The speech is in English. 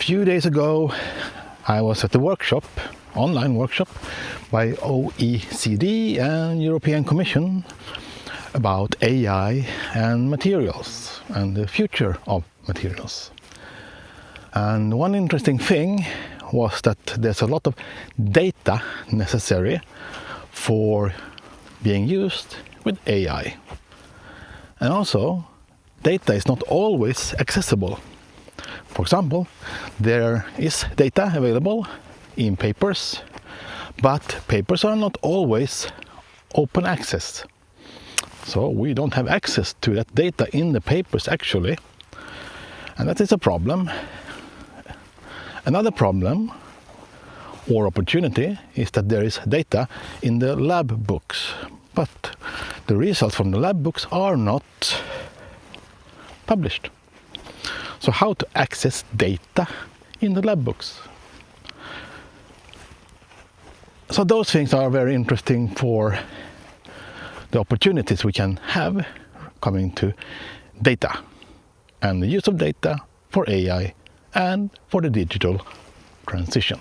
few days ago, I was at the workshop, online workshop by OECD and European Commission about AI and materials and the future of materials. And one interesting thing was that there's a lot of data necessary for being used with AI. And also, data is not always accessible. For example, there is data available in papers, but papers are not always open access. So we don't have access to that data in the papers actually, and that is a problem. Another problem or opportunity is that there is data in the lab books, but the results from the lab books are not published. So how to access data in the lab books? So those things are very interesting for the opportunities we can have coming to data and the use of data for AI and for the digital transition.